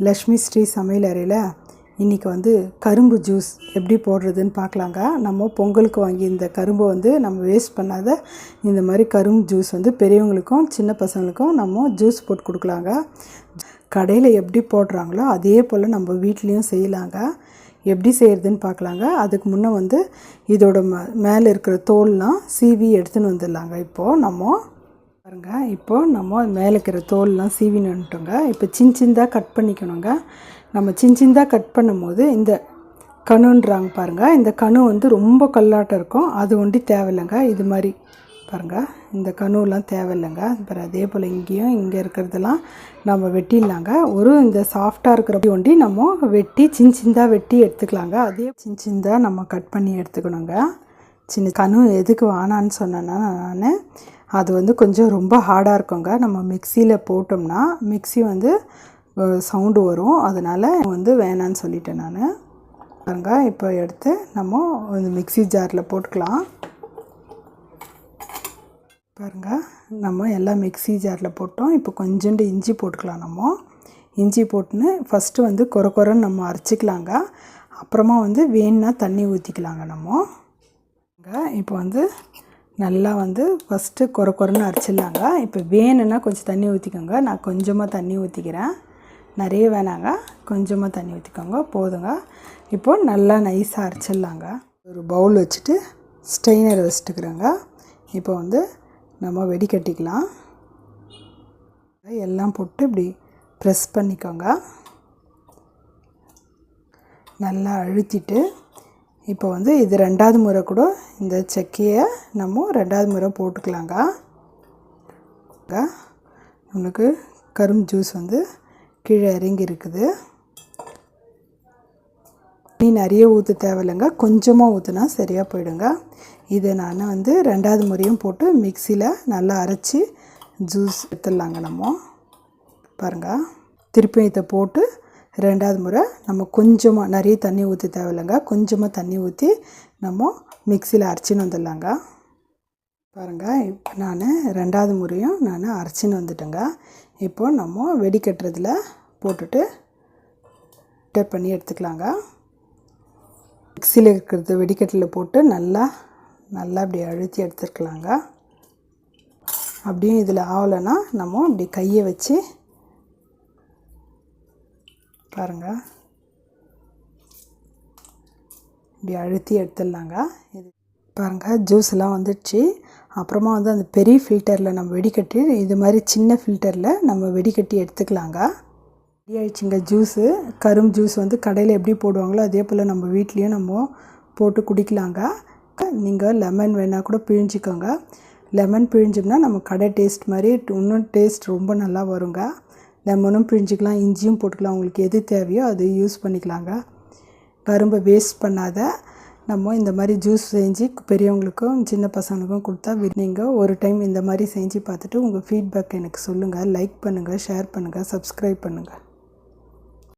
லக்ஷ்மி ஸ்ரீ சமையல் அறையில் இன்றைக்கி வந்து கரும்பு ஜூஸ் எப்படி போடுறதுன்னு பார்க்கலாங்க. நம்ம பொங்கலுக்கு வாங்கி இந்த கரும்பை வந்து நம்ம வேஸ்ட் பண்ணாத இந்த மாதிரி கரும்பு ஜூஸ் வந்து பெரியவங்களுக்கும் சின்ன பசங்களுக்கும் நம்ம ஜூஸ் போட்டு கொடுக்கலாங்க. கடையில் எப்படி போடுறாங்களோ அதே போல் நம்ம வீட்லேயும் செய்யலாங்க. எப்படி செய்கிறதுன்னு பார்க்கலாங்க. அதுக்கு முன்னே வந்து இதோட மேலே இருக்கிற தோல்லாம் சீவி எடுத்துன்னு வந்துடலாங்க. இப்போது நம்ம பாருங்க, இப்போது நம்ம மேலே இருக்கிற தோல்லாம் சீவின்னு வந்துட்டோங்க. இப்போ சின்னதாக கட் பண்ணிக்கணுங்க. நம்ம சின்னதாக கட் பண்ணும்போது இந்த கணுன்றாங்க பாருங்கள், இந்த கணு வந்து ரொம்ப கல்லாட்டம் இருக்கும். அது ஒண்டி தேவையில்லைங்க. இது மாதிரி பாருங்கள், இந்த கணுலாம் தேவையில்லைங்க. அப்புறம் அதே போல் இங்கேயும் இங்கே இருக்கிறதெல்லாம் நம்ம வெட்டிடலாங்க. இந்த சாஃப்டாக இருக்கிற ஒண்டி நம்ம வெட்டி சின்னதாக வெட்டி எடுத்துக்கலாங்க. அதே சின்னதாக நம்ம கட் பண்ணி எடுத்துக்கணுங்க. சின்ன கணு எதுக்கு வேணான்னு சொன்னேன்னா, நான் அது வந்து கொஞ்சம் ரொம்ப ஹார்டாக இருக்குங்க. நம்ம மிக்சியில் போட்டோம்னா மிக்சி வந்து சவுண்டு வரும். அதனால் வந்து வேணான்னு சொல்லிட்டேன் நான். பாருங்க, இப்போ எடுத்து நம்ம இந்த மிக்சி ஜாரில் போட்டுக்கலாம். பாருங்கள், நம்ம எல்லாம் மிக்சி ஜாரில் போட்டோம். இப்போ கொஞ்சோண்டு இஞ்சி போட்டுக்கலாம். நம்ம இஞ்சி போட்டுன்னு ஃபஸ்ட்டு வந்து கொரன்னு நம்ம அரைச்சிக்கலாங்க. அப்புறமா வந்து வேணுன்னா தண்ணி ஊற்றிக்கலாங்க. நம்ம இப்போ வந்து நல்லா வந்து ஃபஸ்ட்டு கொரன்னு அரைச்சிடலாங்க. இப்போ வேணுன்னா கொஞ்சம் தண்ணி ஊற்றிக்கோங்க. நான் கொஞ்சமாக தண்ணி ஊற்றிக்கிறேன். நிறைய வேணாங்க, கொஞ்சமாக தண்ணி ஊற்றிக்கோங்க, போதுங்க. இப்போது நல்லா நைஸாக அரைச்சிடலாங்க. ஒரு பவுல் வச்சுட்டு ஸ்ட்ரெயினர் வச்சுட்டுக்கிறேங்க. இப்போ வந்து நம்ம வெடிக்கட்டிக்கலாம். எல்லாம் போட்டு இப்படி ப்ரெஸ் பண்ணிக்கோங்க. நல்லா அழுத்திட்டு இப்போ வந்து இது 2வது முறை கூட இந்த சக்கையை நம்ம 2வது முறை போட்டுக்கலாங்க. நம்மளுக்கு கரும்பு ஜூஸ் வந்து கீழே இறங்கி இருக்குது. நீ நிறைய ஊற்ற தேவையில்லைங்க, கொஞ்சமாக ஊற்றுனா சரியாக போயிடுங்க. இதை நான் வந்து 2வது முறையும் போட்டு மிக்சியில் நல்லா அரைச்சி ஜூஸ் எடுத்துடலாங்க. நம்ம பாருங்கள், திருப்பி இதை போட்டு 2வது முறை நம்ம கொஞ்சமாக, நிறைய தண்ணி ஊற்ற தேவையில்லைங்க, கொஞ்சமாக தண்ணி ஊற்றி நம்ம மிக்சியில் அரைச்சின்னு வந்துடலாங்க. பாருங்கள், இப்போ நான் 2வது முறையும் நான் அரைச்சின்னு வந்துட்டேங்க. இப்போது நம்ம வெடிக்கட்டுறதுல போட்டுட்டு டேப் பண்ணி எடுத்துக்கலாங்க. மிக்சியில் இருக்கிறது வெடிக்கட்டில் போட்டு நல்லா இப்படி அழுத்தி எடுத்துக்கலாங்க. அப்படியும் இதில் ஆகலைன்னா நம்ம இப்படி கையை வச்சு பாருங்கள், இப்படி அழுத்தி எடுத்துடலாங்க. இது பாருங்கள், ஜூஸ்லாம் வந்துடுச்சு. அப்புறமா வந்து அந்த பெரிய ஃபில்டரில் நம்ம வெடிக்கட்டி இது மாதிரி சின்ன ஃபில்டரில் நம்ம வெடிக்கட்டி எடுத்துக்கலாங்க. ரெடி ஆகிடுச்சிங்க ஜூஸு. கரும்பு ஜூஸ் வந்து கடையில் எப்படி போடுவாங்களோ அதே போல் நம்ம வீட்லேயும் நம்ம போட்டு குடிக்கலாங்க. நீங்கள் லெமன் வேணால் கூட பிழிஞ்சிக்கோங்க. லெமன் பிழிஞ்சோம்னா நம்ம கடை டேஸ்ட் மாதிரி இன்னும் டேஸ்ட் ரொம்ப நல்லா வருங்க. லெமனும் பிழிஞ்சிக்கலாம், இஞ்சியும் போட்டுக்கலாம். உங்களுக்கு எது தேவையோ அது யூஸ் பண்ணிக்கலாங்க. கரும்பை வேஸ்ட் பண்ணாத நம்ம இந்த மாதிரி ஜூஸ் செஞ்சு பெரியவங்களுக்கும் சின்ன பசங்களுக்கும் கொடுத்தா நீங்கள் ஒரு டைம் இந்த மாதிரி செஞ்சு பார்த்துட்டு உங்கள் ஃபீட்பேக் எனக்கு சொல்லுங்கள். லைக் பண்ணுங்கள், ஷேர் பண்ணுங்கள், சப்ஸ்கிரைப் பண்ணுங்கள்.